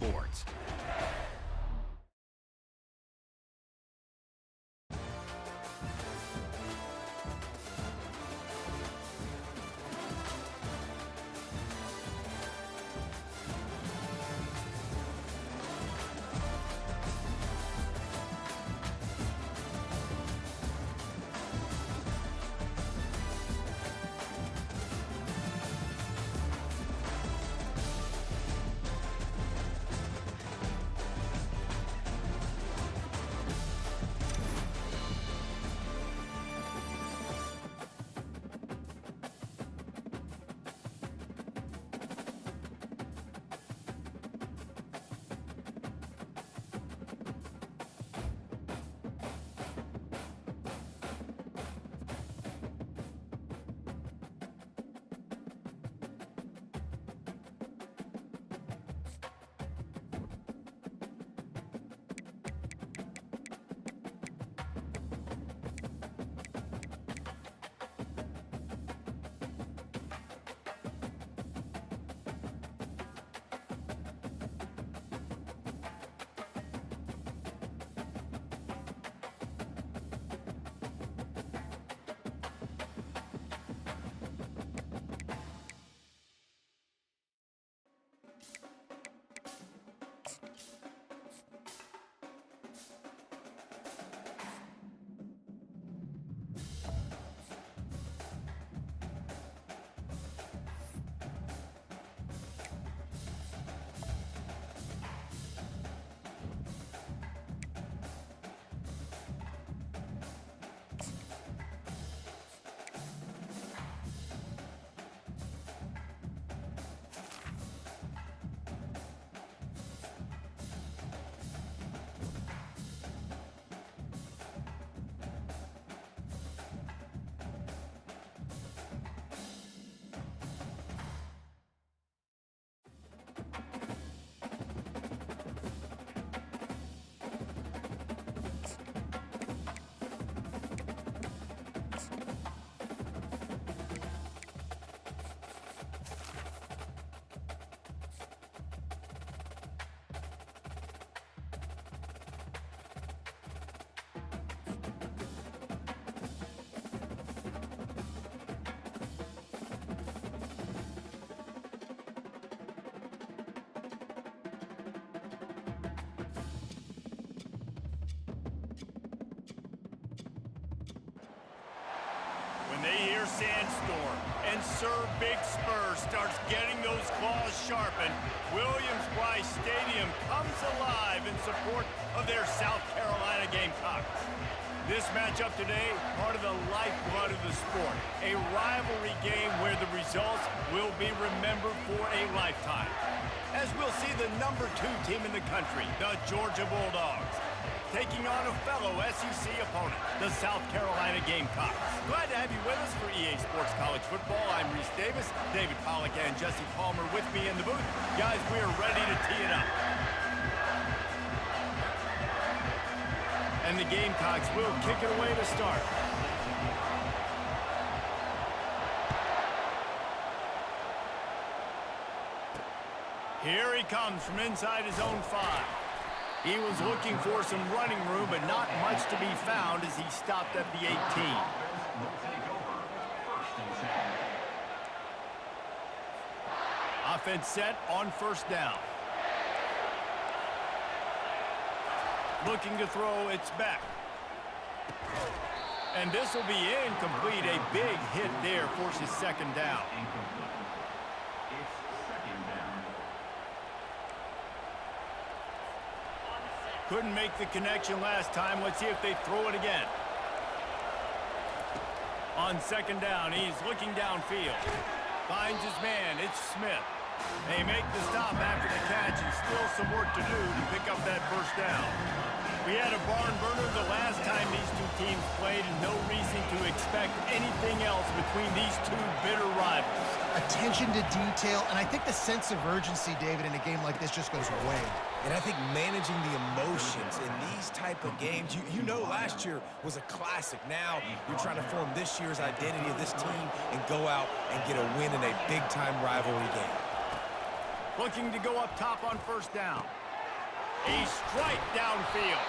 Sports. They hear Sandstorm, and Sir Big Spur starts getting those claws sharpened. Williams-Brice Stadium comes alive in support of their South Carolina Gamecocks. This matchup today, part of the lifeblood of the sport, a rivalry game where the results will be remembered for a lifetime. As we'll see the #2 team in the country, the Georgia Bulldogs, taking on a fellow SEC opponent, the South Carolina Gamecocks. Glad to have you with us for EA Sports College Football. I'm Reese Davis, David Pollack and Jesse Palmer with me in the booth. Guys, we are ready to tee it up. And the Gamecocks will kick it away to start. Here he comes from inside his own 5. He was looking for some running room, but not much to be found as he stopped at the 18. Offense set on first down. Looking to throw, it's back. And this will be incomplete. A big hit there forces second down. Couldn't make the connection last time. Let's see if they throw it again. On second down, he's looking downfield. Finds his man. It's Smith. They make the stop after the catch, and still some work to do to pick up that first down. We had a barn burner the last time these two teams played, and no reason to expect anything else between these two bitter rivals. Attention to detail, and I think the sense of urgency, David, in a game like this just goes way. And I think managing the emotions in these type of games, you know last year was a classic. Now you're trying to form this year's identity of this team and go out and get a win in a big-time rivalry game. Looking to go up top on first down. A strike downfield.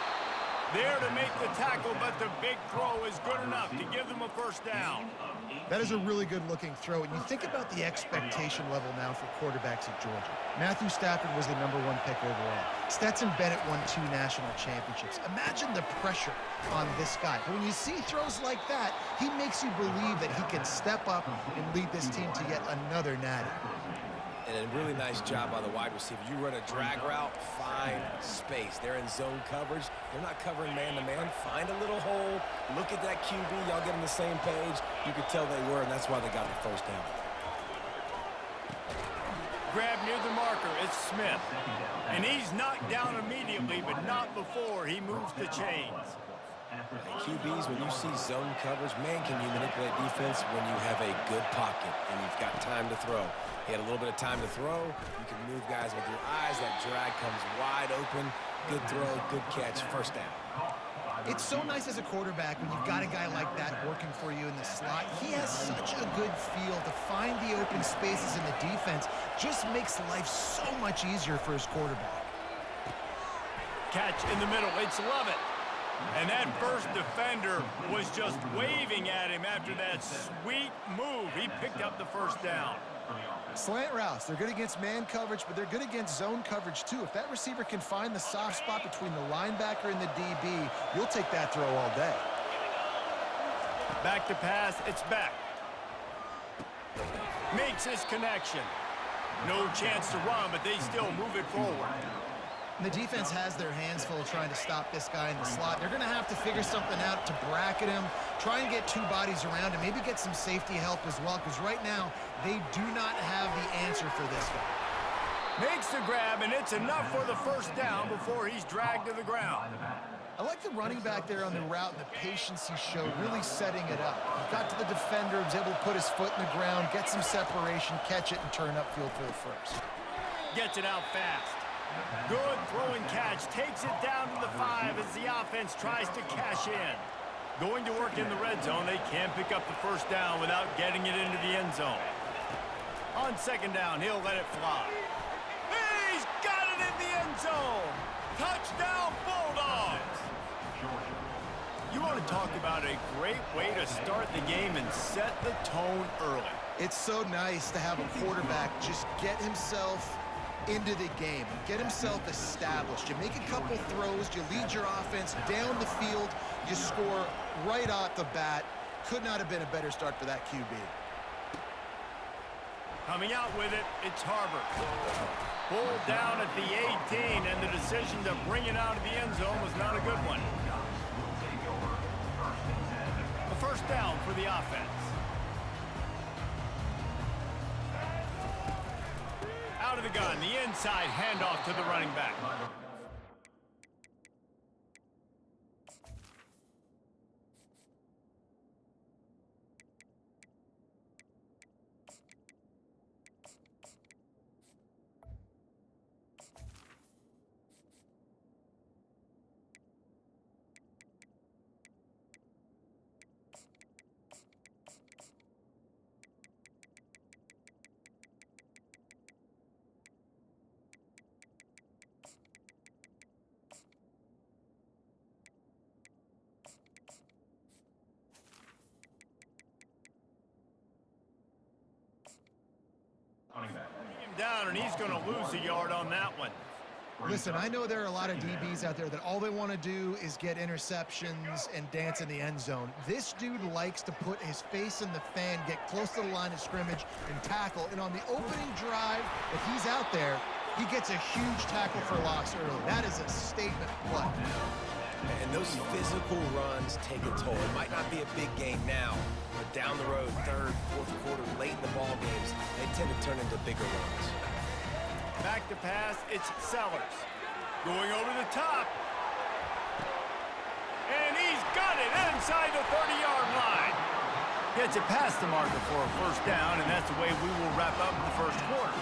There to make the tackle, but the big throw is good enough to give them a first down. That is a really good-looking throw. And you think about the expectation level now for quarterbacks at Georgia. Matthew Stafford was the #1 pick overall. Stetson Bennett won 2 national championships. Imagine the pressure on this guy. But when you see throws like that, he makes you believe that he can step up and lead this team to yet another natty. And a really nice job by the wide receiver. You run a drag route, find space. They're in zone coverage. They're not covering man-to-man. Find a little hole. Look at that QB. Y'all get on the same page. You could tell they were, and that's why they got the first down. Grab near the marker. It's Smith. And he's knocked down immediately, but not before he moves the chains. QBs, when you see zone coverage, man, can you manipulate defense when you have a good pocket and you've got time to throw. He had a little bit of time to throw. You can move guys with your eyes. That drag comes wide open. Good throw, good catch, first down. It's so nice as a quarterback when you've got a guy like that working for you in the slot. He has such a good feel to find the open spaces in the defense. Just makes life so much easier for his quarterback. Catch in the middle. It's Lovett. And that first defender was just waving at him after that sweet move. He picked up the first down. Slant routes, they're good against man coverage, but they're good against zone coverage too. If that receiver can find the soft spot between the linebacker and the DB, you'll take that throw all day. Back to pass, it's Beck. Makes his connection. No chance to run, but they still move it forward. And the defense has their hands full trying to stop this guy in the slot. They're going to have to figure something out to bracket him, try and get 2 bodies around him, maybe get some safety help as well, because right now they do not have the answer for this guy. Makes the grab, and it's enough for the first down before he's dragged to the ground. I like the running back there on the route and the patience he showed, really setting it up. He got to the defender, was able to put his foot in the ground, get some separation, catch it, and turn upfield for the first. Gets it out fast. Good throwing catch, takes it down to the 5 as the offense tries to cash in. Going to work in the red zone, they can't pick up the first down without getting it into the end zone. On second down, he'll let it fly. He's got it in the end zone! Touchdown, Bulldogs! You want to talk about a great way to start the game and set the tone early. It's so nice to have a quarterback just get himself into the game, get himself established. You make a couple throws, you lead your offense down the field, you score right off the bat. Could not have been a better start for that QB. Coming out with it, it's Harbor. Pulled down at the 18, and the decision to bring it out of the end zone was not a good one. A first down for the offense. Out of the gun, the inside handoff to the running back. Down, and he's going to lose a yard on that one. Listen, I know there are a lot of DBs out there that all they want to do is get interceptions and dance in the end zone. This dude likes to put his face in the fan, get close to the line of scrimmage, and tackle. And on the opening drive that he's out there, he gets a huge tackle for loss early. That is a statement play. And those physical runs take a toll. It might not be a big game now, but down the road, third, fourth quarter, late in the ball games, they tend to turn into bigger runs. Back to pass, it's Sellers. Going over the top. And he's got it inside the 30-yard line. Gets it past the marker for a first down, and that's the way we will wrap up the first quarter.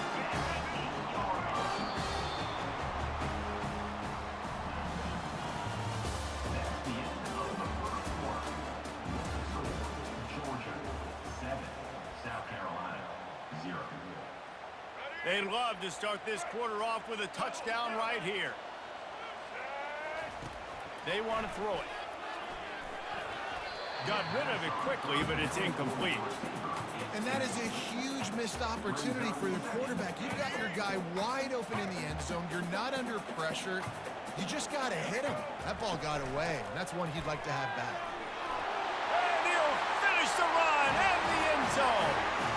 They'd love to start this quarter off with a touchdown right here. They want to throw it. Got rid of it quickly, but it's incomplete. And that is a huge missed opportunity for the quarterback. You've got your guy wide open in the end zone. You're not under pressure. You just got to hit him. That ball got away, and that's one he'd like to have back. And he'll finish the run and the end zone.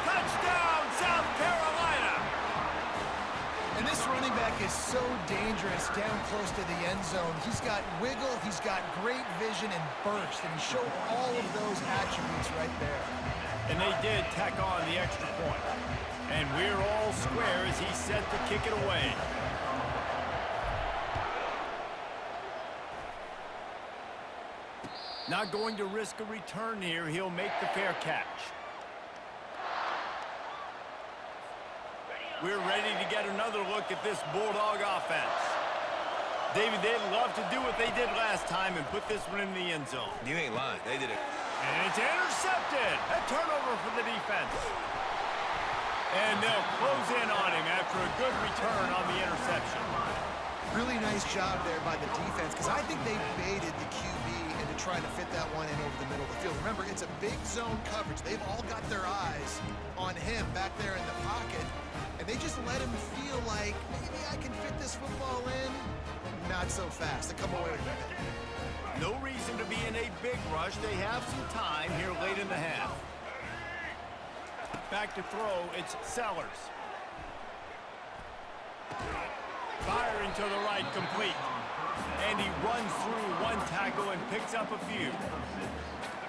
Touchdown, South Carolina. And this running back is so dangerous down close to the end zone. He's got wiggle, he's got great vision and burst, and he showed all of those attributes right there. And they did tack on the extra point. And we're all square as he's set to kick it away. Not going to risk a return here. He'll make the fair catch. We're ready to get another look at this Bulldog offense. David, they'd love to do what they did last time and put this one in the end zone. You ain't lying. They did it. And it's intercepted. A turnover for the defense. And they'll close in on him after a good return on the interception. Really nice job there by the defense, because I think they baited the QB into trying to fit that one in over the middle of the field. Remember, it's a big zone coverage. They've all got their eyes on him back there in the pocket, and they just let him feel like, maybe I can fit this football in. Not so fast. They come away with it. No reason to be in a big rush. They have some time here late in the half. Back to throw, it's Sellers. Firing to the right, complete. And he runs through one tackle and picks up a few.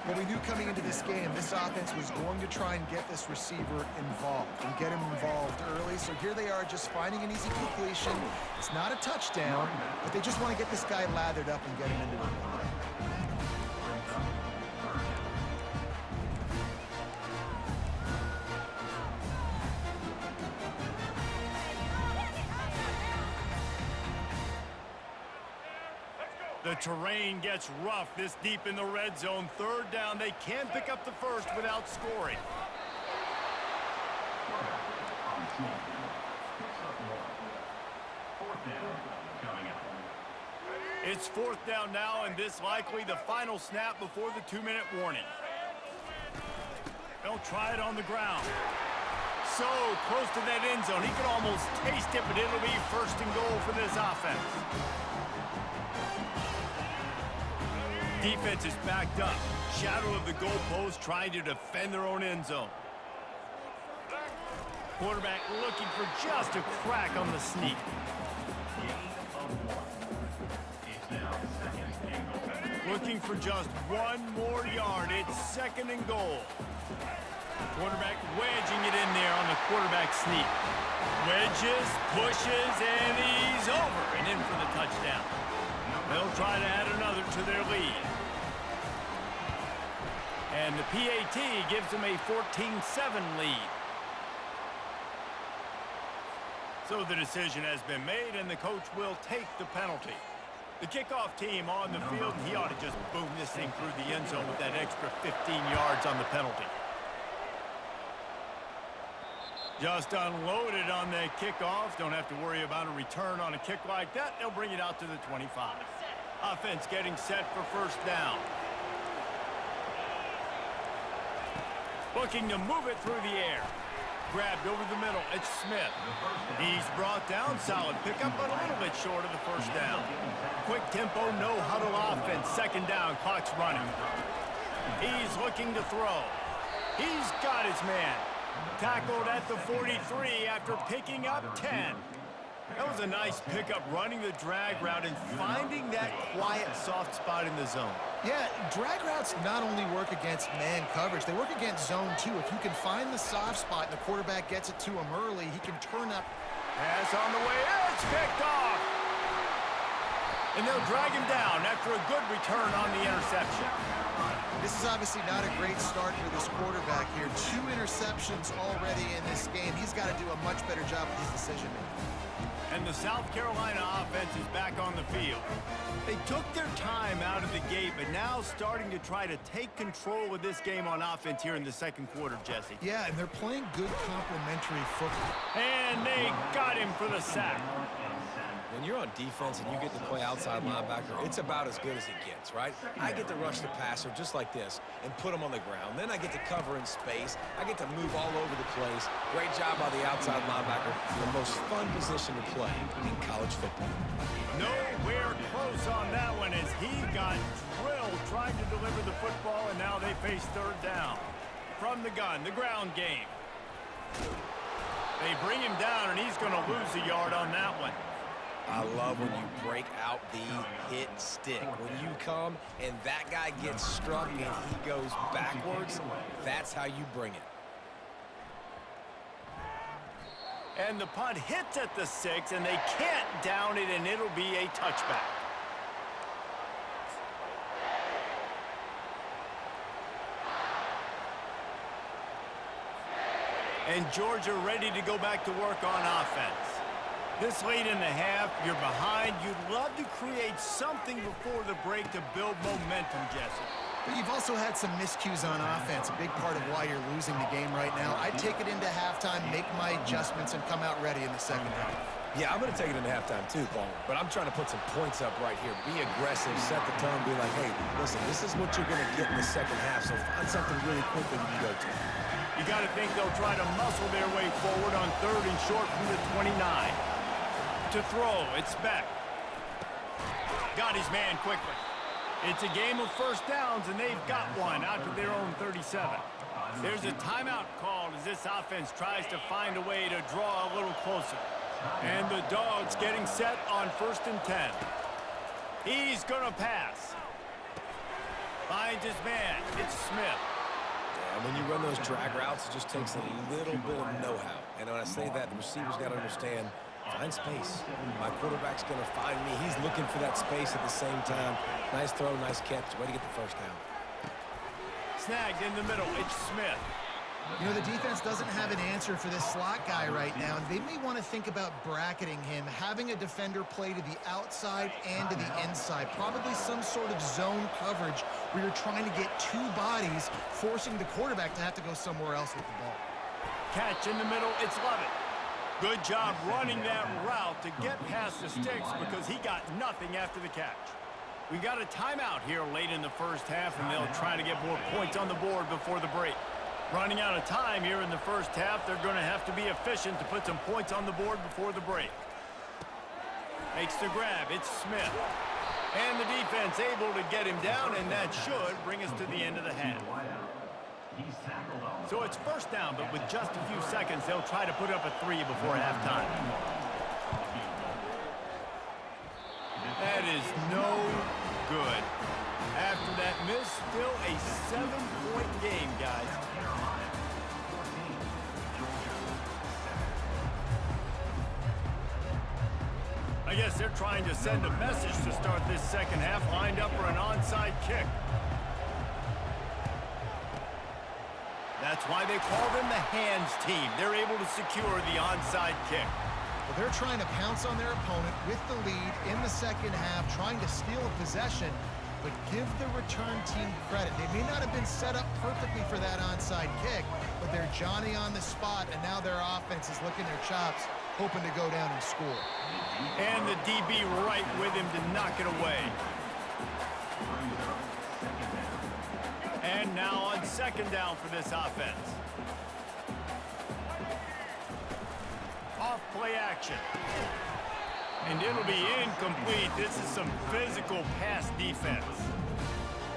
Well, we knew coming into this game, this offense was going to try and get this receiver involved and get him involved early. So here they are just finding an easy completion. It's not a touchdown, but they just want to get this guy lathered up and get him into the game. The terrain gets rough this deep in the red zone. Third down, they can pick up the first without scoring. It's fourth down now, and this likely the final snap before the 2-minute warning. They'll try it on the ground. So close to that end zone. He could almost taste it, but it'll be first and goal for this offense. Defense is backed up. Shadow of the goalpost trying to defend their own end zone. Quarterback looking for just a crack on the sneak. Looking for just one more yard. It's second and goal. Quarterback wedging it in there on the quarterback sneak. Wedges, pushes, and he's over and in for the touchdown. They'll try to add another to their lead. And the PAT gives them a 14-7 lead. So the decision has been made, and the coach will take the penalty. The kickoff team on the field, and he ought to just boom this thing through the end zone with that extra 15 yards on the penalty. Just unloaded on the kickoff. Don't have to worry about a return on a kick like that. They'll bring it out to the 25. Offense getting set for first down. Looking to move it through the air. Grabbed over the middle. It's Smith. He's brought down. Solid pickup, but a little bit short of the first down. Quick tempo, no huddle offense. Second down, clock's running. He's looking to throw. He's got his man. Tackled at the 43 after picking up 10. That was a nice pickup, running the drag route and finding that quiet, soft spot in the zone. Yeah, drag routes not only work against man coverage, they work against zone too. If you can find the soft spot and the quarterback gets it to him early, he can turn up. Pass on the way, it's picked off. And they'll drag him down after a good return on the interception. This is obviously not a great start for this quarterback here. 2 interceptions options already in this game. He's got to do a much better job with his decision-making. And the South Carolina offense is back on the field. They took their time out of the gate, but now starting to try to take control of this game on offense here in the second quarter, Jesse. Yeah, and they're playing good complementary football. And they got him for the sack. When you're on defense and you get to play outside linebacker, it's about as good as it gets, right? I get to rush the passer just like this and put him on the ground. Then I get to cover in space. I get to move all over the place. Great job by the outside linebacker. The most fun position to play in college football. Nowhere close on that one as he got drilled trying to deliver the football, and now they face third down. From the gun, the ground game. They bring him down, and he's going to lose a yard on that one. I love when you break out the hit stick. When you come and that guy gets struck and he goes backwards, that's how you bring it. And the punt hits at the 6, and they can't down it, and it'll be a touchback. And Georgia ready to go back to work on offense. This late in the half, you're behind. You'd love to create something before the break to build momentum, Jesse. But you've also had some miscues on offense, a big part of why you're losing the game right now. I'd take it into halftime, make my adjustments, and come out ready in the second half. Yeah, I'm going to take it into halftime too, Paul. But I'm trying to put some points up right here. Be aggressive, set the tone, be like, hey, listen, this is what you're going to get in the second half, so find something really quick that you can go to. You got to think they'll try to muscle their way forward on 3rd and short from the 29. To throw, it's Beck. Got his man quickly. It's a game of first downs, and they've got one out to their own 37. There's a timeout called as this offense tries to find a way to draw a little closer. And the Dogs getting set on 1st and 10. He's going to pass. Finds his man. It's Smith. And when you run those drag routes, it just takes a little bit of know-how. And when I say that, the receiver's got to understand, find space. My quarterback's going to find me. He's looking for that space at the same time. Nice throw, nice catch. Way to get the first down. Snagged in the middle. It's Smith. You know, the defense doesn't have an answer for this slot guy right now. They may want to think about bracketing him, having a defender play to the outside and to the inside. Probably some sort of zone coverage where you're trying to get two bodies, forcing the quarterback to have to go somewhere else with the ball. Catch in the middle. It's Lovett. Good job running that route to get past the sticks because he got nothing after the catch. We got a timeout here late in the first half, and they'll try to get more points on the board before the break. Running out of time here in the first half, they're going to have to be efficient to put some points on the board before the break. Makes the grab. It's Smith. And the defense able to get him down, and that should bring us to the end of the half. So it's first down, but with just a few seconds, they'll try to put up a 3 before halftime. That is no good. After that miss, still a 7-point game, guys. I guess they're trying to send a message to start this second half, lined up for an onside kick. That's why they call them the hands team. They're able to secure the onside kick. Well, they're trying to pounce on their opponent with the lead in the second half, trying to steal a possession, but give the return team credit. They may not have been set up perfectly for that onside kick, but they're Johnny on the spot, and now their offense is licking their chops, hoping to go down and score. And the DB right with him to knock it away. And now on second down for this offense. Off play action. And it'll be incomplete. This is some physical pass defense.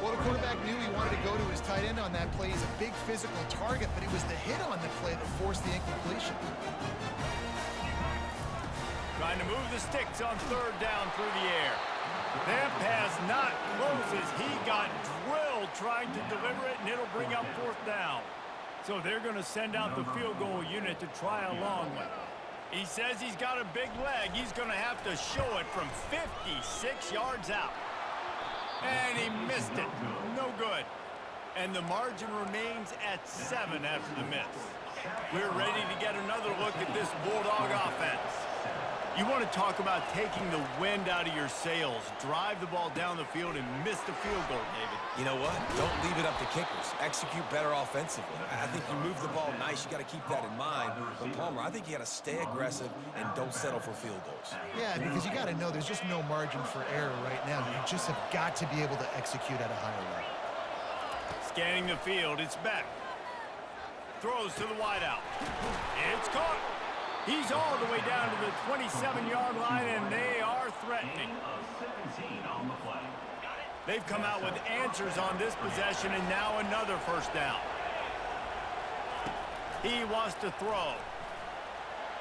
Well, the quarterback knew he wanted to go to his tight end on that play. He's a big physical target, but it was the hit on the play that forced the incompletion. Trying to move the sticks on third down through the air. That pass not close as he got drilled trying to deliver it, and it'll bring up fourth down. So they're going to send out the field goal unit to try a long one. He says he's got a big leg. He's going to have to show it from 56 yards out. And he missed it. No good. And the margin remains at 7 after the miss. We're ready to get another look at this Bulldog offense. You want to talk about taking the wind out of your sails. Drive the ball down the field and miss the field goal, David. You know what? Don't leave it up to kickers. Execute better offensively. I think you move the ball nice. You got to keep that in mind. But Palmer, I think you got to stay aggressive and don't settle for field goals. Yeah, because you got to know there's just no margin for error right now. You just have got to be able to execute at a higher level. Scanning the field, it's Beck. Throws to the wideout. It's caught. He's all the way down to the 27-yard line, and they are threatening. They've come out with answers on this possession, and now another first down. He wants to throw.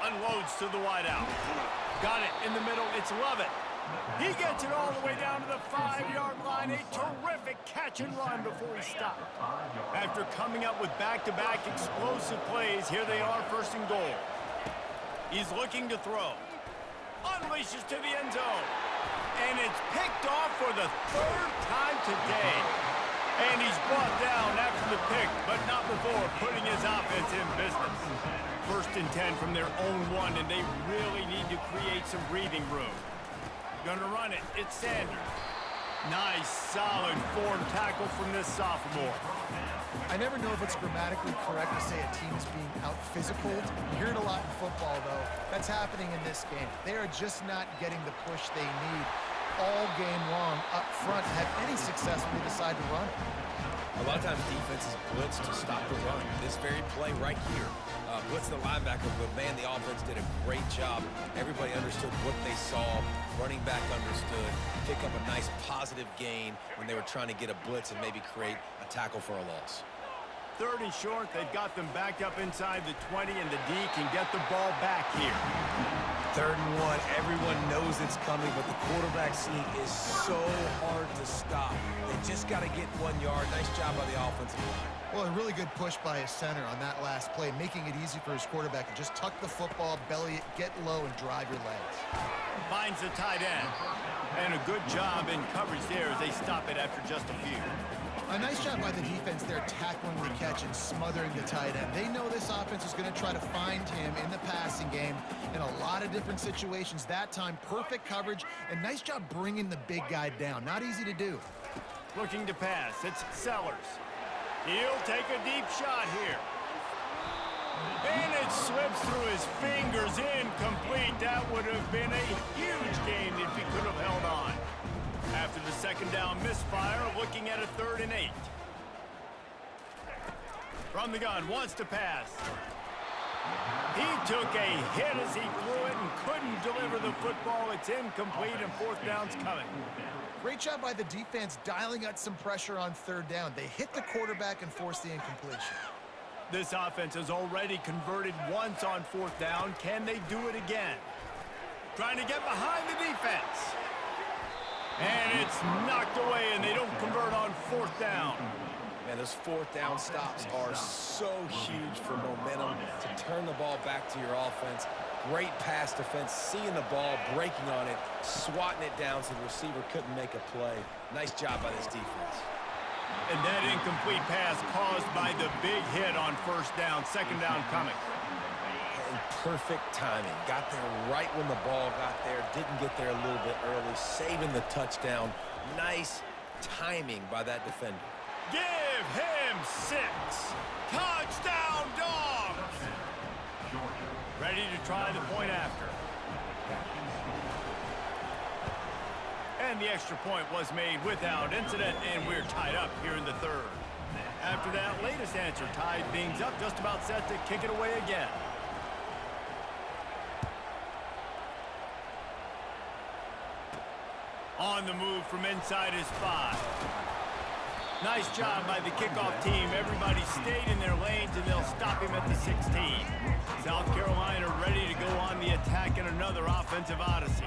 Unloads to the wideout. Got it in the middle. It's Lovett. He gets it all the way down to the 5-yard line. A terrific catch and run before he stopped. After coming up with back-to-back explosive plays, here they are, first and goal. He's looking to throw. Unleashes to the end zone. And it's picked off for the third time today. And he's brought down after the pick, but not before putting his offense in business. First and 10 from their own 1, and they really need to create some breathing room. Gonna run it. It's Sanders. Nice, solid form tackle from this sophomore. I never know if it's grammatically correct to say a team is being out-physicaled. You hear it a lot in football, though. That's happening in this game. They are just not getting the push they need all game long up front to have any success when they decide to run it. A lot of times defenses blitz to stop the run. This very play right here, blitz the linebacker, but man, the offense did a great job. Everybody understood what they saw. Running back understood. Pick up a nice positive gain when they were trying to get a blitz and maybe create a tackle for a loss. Third and short, they've got them backed up inside the 20, and the D can get the ball back here. 3rd and 1, everyone knows it's coming, but the quarterback sneak is so hard to stop. They just got to get 1 yard. Nice job by the offensive line. Well, a really good push by his center on that last play, making it easy for his quarterback to just tuck the football, belly it, get low, and drive your legs. Finds the tight end. And a good job in coverage there as they stop it after just a few. A nice job by the defense there tackling the catch and smothering the tight end. They know this offense is going to try to find him in the passing game in a lot of different situations. That time, perfect coverage, and nice job bringing the big guy down. Not easy to do. Looking to pass. It's Sellers. He'll take a deep shot here. And it slips through his fingers, incomplete. That would have been a huge gain if he could have held on. After the second down misfire, looking at a 3rd and 8. From the gun, wants to pass. He took a hit as he threw it and couldn't deliver the football. It's incomplete, and 4th down's coming. Great job by the defense dialing out some pressure on 3rd down. They hit the quarterback and forced the incompletion. This offense has already converted once on 4th down. Can they do it again? Trying to get behind the defense. And it's knocked away, and they don't convert on 4th down. Man, those 4th down stops are so huge for momentum to turn the ball back to your offense. Great pass defense, seeing the ball, breaking on it, swatting it down so the receiver couldn't make a play. Nice job by this defense. And that incomplete pass caused by the big hit on 1st down. 2nd down coming. And perfect timing. Got there right when the ball got there. Didn't get there a little bit early. Saving the touchdown. Nice timing by that defender. Give him 6. Touchdown, Dogs! Ready to try the point after. And the extra point was made without incident, and we're tied up here in the 3rd. After that latest answer tied things up, just about set to kick it away again. On the move from inside his 5. Nice job by the kickoff team. Everybody stayed in their lanes, and they'll stop him at the 16. South Carolina ready to go on the attack in another offensive odyssey.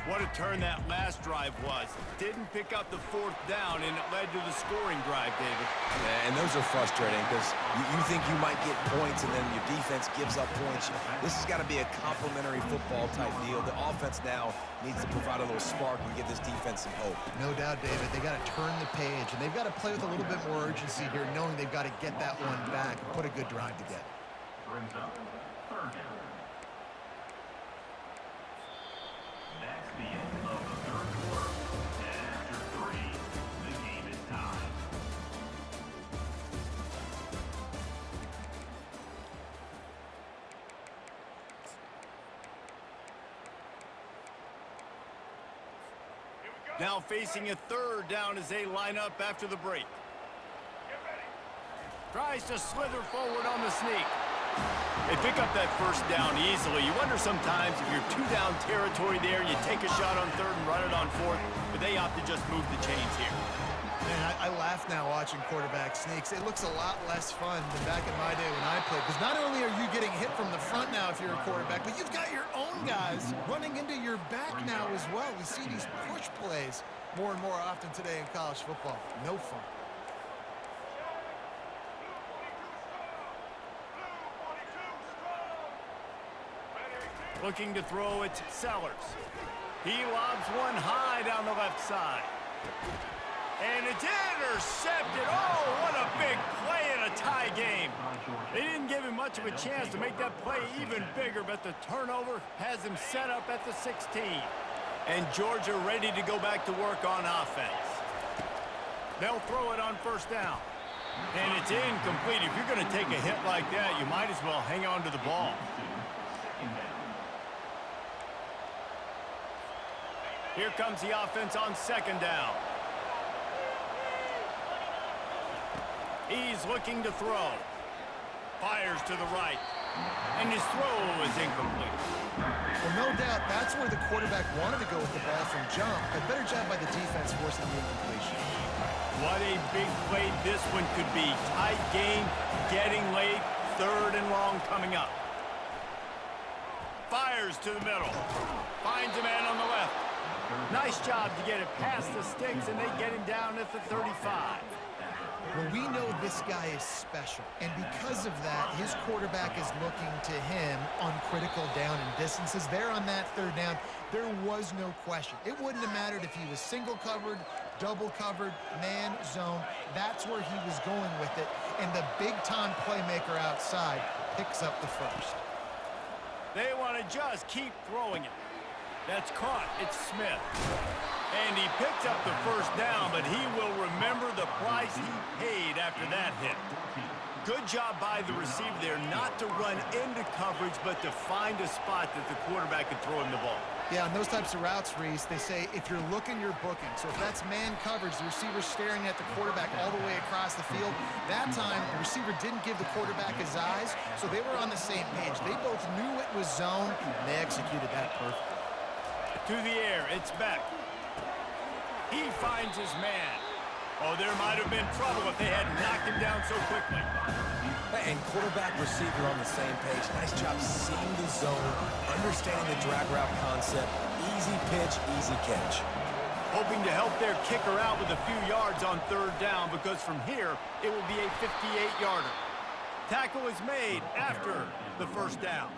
What a turn that last drive was. Didn't pick up the 4th down, and it led to the scoring drive, David. Yeah, and those are frustrating because you think you might get points, and then your defense gives up points. This has got to be a complementary football type deal. The offense now needs to provide a little spark and give this defense some hope. No doubt, David. They got to turn the page, and they've got to play with a little bit more urgency here, knowing they've got to get that one back and put a good drive together. brings up third down. That's the end of the third quarter. And after 3, the game is tied. Now facing a third down as they line up after the break. Tries to slither forward on the sneak. They pick up that first down easily. You wonder sometimes if you're 2 down territory there, you take a shot on third and run it on fourth, but they opt to just move the chains here. Man, I laugh now watching quarterback sneaks. It looks a lot less fun than back in my day when I played, because not only are you getting hit from the front now if you're a quarterback, but you've got your own guys running into your back now as well. We see these push plays more and more often today in college football. No fun. Looking to throw it, Sellers. He lobs one high down the left side. And it's intercepted. Oh, what a big play in a tie game. They didn't give him much of a chance to make that play even bigger, but the turnover has him set up at the 16. And Georgia ready to go back to work on offense. They'll throw it on first down. And it's incomplete. If you're going to take a hit like that, you might as well hang on to the ball. Here comes the offense on second down. He's looking to throw. Fires to the right. And his throw is incomplete. Well, no doubt that's where the quarterback wanted to go with the ball from jump, but better job by the defense forcing the incompletion. What a big play this one could be. Tight game, getting late, third and long coming up. Fires to the middle. Finds a man on the left. Nice job to get it past the sticks, and they get him down at the 35. Well, we know this guy is special, and because of that, his quarterback is looking to him on critical down and distances. There on that third down, there was no question. It wouldn't have mattered if he was single covered, double covered, man, zone. That's where he was going with it, and the big-time playmaker outside picks up the first. They want to just keep throwing it. That's caught. It's Smith. And he picks up the first down, but he will remember the price he paid after that hit. Good job by the receiver there not to run into coverage, but to find a spot that the quarterback could throw him the ball. Yeah, on those types of routes, Reese, they say if you're looking, you're booking. So if that's man coverage, the receiver's staring at the quarterback all the way across the field. That time, the receiver didn't give the quarterback his eyes, so they were on the same page. They both knew it was zone, and they executed that perfectly. To the air, it's Beck. He finds his man. Oh, there might have been trouble if they had knocked him down so quickly. And quarterback, receiver on the same page. Nice job seeing the zone, understanding the drag route concept. Easy pitch, easy catch. Hoping to help their kicker out with a few yards on third down, because from here, it will be a 58-yarder. Tackle is made after the first down.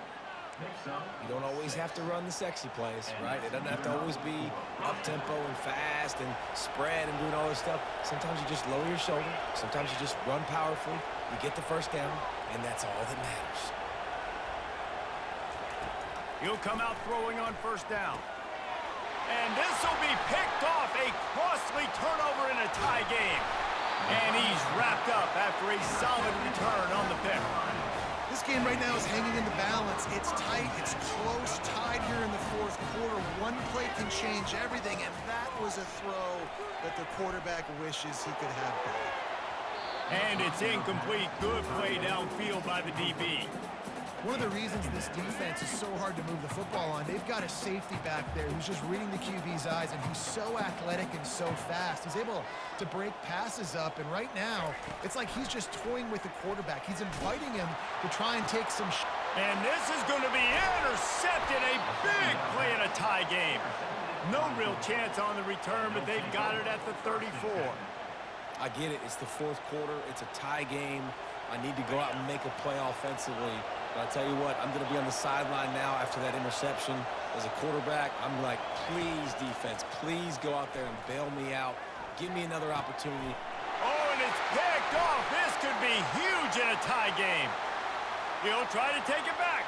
You don't always have to run the sexy plays, right? It doesn't have to always be up-tempo and fast and spread and doing all this stuff. Sometimes you just lower your shoulder. Sometimes you just run powerfully. You get the first down, and that's all that matters. He'll come out throwing on first down. And this will be picked off. A costly turnover in a tie game. And he's wrapped up after a solid return on the pick. This game right now is hanging in the balance. It's tight, it's close, tied here in the fourth quarter. One play can change everything, and that was a throw that the quarterback wishes he could have back. And it's incomplete. Good play downfield by the DB. One of the reasons this defense is so hard to move the football on, they've got a safety back there who's just reading the QB's eyes, and he's so athletic and so fast. He's able to break passes up, and right now, it's like he's just toying with the quarterback. He's inviting him to try and take some shots. And this is going to be intercepted. A big play in a tie game. No real chance on the return, but they've got it at the 34. I get it. It's the fourth quarter. It's a tie game. I need to go out and make a play offensively. But I'll tell you what, I'm going to be on the sideline now after that interception. As a quarterback, I'm like, please, defense, please go out there and bail me out. Give me another opportunity. Oh, and it's picked off. This could be huge in a tie game. He'll try to take it back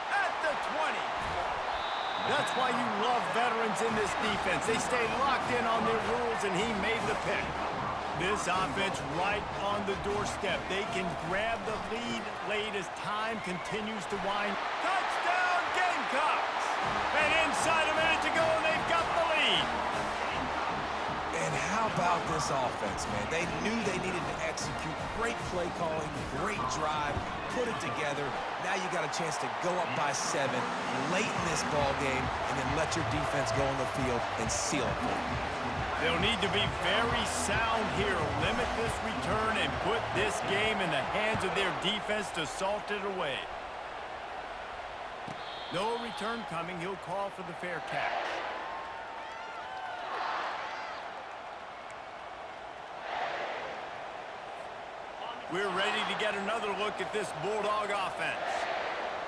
at the 20. That's why you love veterans in this defense. They stay locked in on their rules, and he made the pick. This offense right on the doorstep. They can grab the lead late as time continues to wind. Touchdown, Gamecocks! And inside a minute to go, and they've got the lead. And how about this offense, man? They knew they needed to execute. Great play calling, great drive, put it together. Now you got a chance to go up by 7 late in this ball game and then let your defense go on the field and seal it for you. They'll need to be very sound here. Limit this return and put this game in the hands of their defense to salt it away. No return coming. He'll call for the fair catch. We're ready to get another look at this Bulldog offense.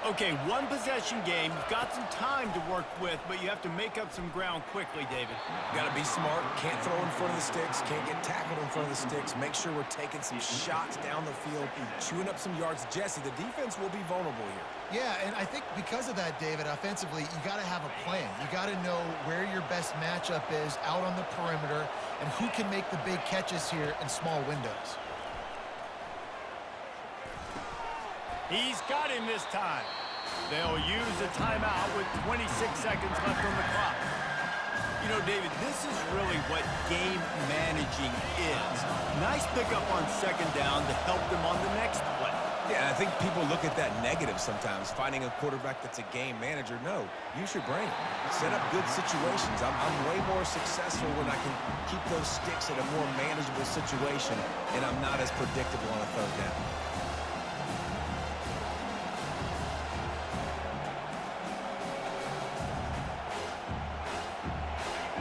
Okay, one possession game. You've got some time to work with, but you have to make up some ground quickly, David. Got to be smart. Can't throw in front of the sticks. Can't get tackled in front of the sticks. Make sure we're taking some shots down the field, chewing up some yards. Jesse, the defense will be vulnerable here. Yeah, and I think because of that, David, offensively, you got to have a plan. You got to know where your best matchup is out on the perimeter and who can make the big catches here in small windows. He's got him this time. They'll use a timeout with 26 seconds left on the clock. You know, David, this is really what game managing is. Nice pickup on second down to help them on the next play. Yeah, I think people look at that negative sometimes, finding a quarterback that's a game manager. No, use your brain. Set up good situations. I'm way more successful when I can keep those sticks at a more manageable situation, and I'm not as predictable on a third down.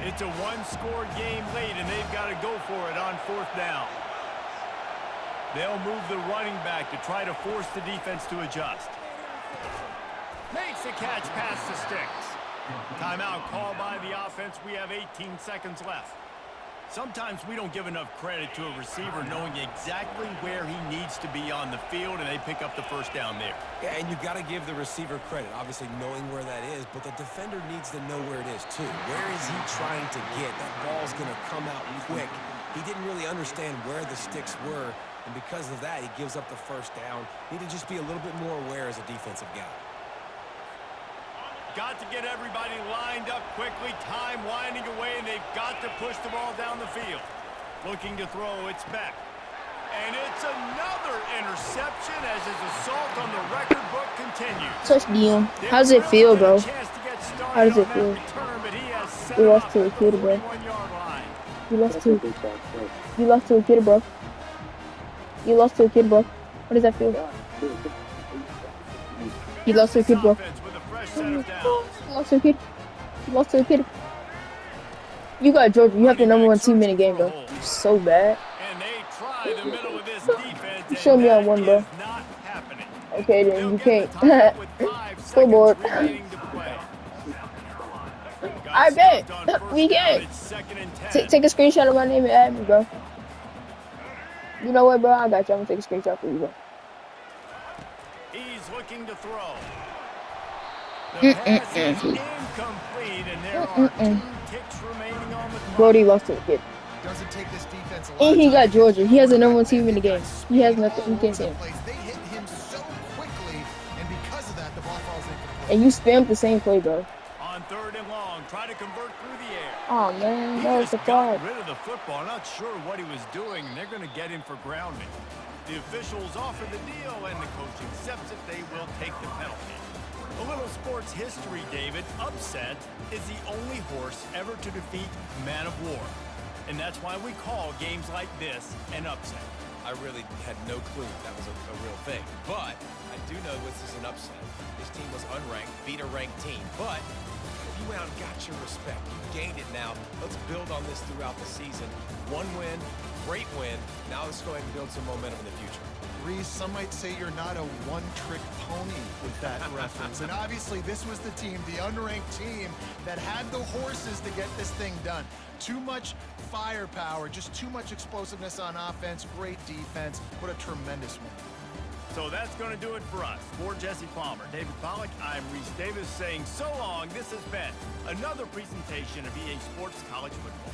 It's a one-score game late, and they've got to go for it on fourth down. They'll move the running back to try to force the defense to adjust. Makes a catch past the sticks. Timeout called by the offense. We have 18 seconds left. Sometimes we don't give enough credit to a receiver knowing exactly where he needs to be on the field, and they pick up the first down there. Yeah, and you got to give the receiver credit, obviously knowing where that is, but the defender needs to know where it is too. Where is he trying to get? That ball's going to come out quick. He didn't really understand where the sticks were, and because of that, he gives up the first down. Need to just be a little bit more aware as a defensive guy. Got to get everybody lined up quickly. Time winding away, and they've got to push the ball down the field. Looking to throw, it's Beck. And it's another interception as his assault on the record book continues. Touchdown. How does it feel, bro? How does it feel? You lost to a kid, bro. You lost to a kid, bro. You lost to a kid, bro. What does that feel? You lost to a kid, bro. You lost to a kid. You lost to a kid. You got Georgia. You have the #1 team in the game, bro. You're so bad. And they try the middle of this defense. You showed me on one, bro. Okay, then you can't. Scoreboard. I bet. We can. Take a screenshot of my name and add me, bro. You know what, bro? I got you. I'm gonna take a screenshot for you, bro. He's looking to throw. The pass is incomplete, and there are 2 ticks remaining on the clock. Brody lost to a kid. Doesn't take this defense a lot. And he got Georgia. He has the #1 team in the game. He has nothing. You can't say him. They hit him so quickly, and because of that, the ball falls incomplete. And you spammed the same play, bro. On 3rd and long, try to convert through the air. Oh man, He that was just a got fraud. rid of the football. Not sure what he was doing, and they're going to get him for grounding. The officials offer the deal, and the coach accepts it. They will take the penalty. A little sports history, David. Upset is the only horse ever to defeat Man of War. And that's why we call games like this an upset. I really had no clue that was a real thing. But I do know this is an upset. This team was unranked, beat a ranked team. But you went out and got your respect. You gained it now. Let's build on this throughout the season. One win, great win. Now let's go ahead and build some momentum in the future. Reese, some might say you're not a one-trick pony with that reference. And obviously, this was the team, the unranked team, that had the horses to get this thing done. Too much firepower, just too much explosiveness on offense, great defense. What a tremendous win. So that's going to do it for us. For Jesse Palmer, David Pollack, I'm Reese Davis saying so long. This has been another presentation of EA Sports College Football.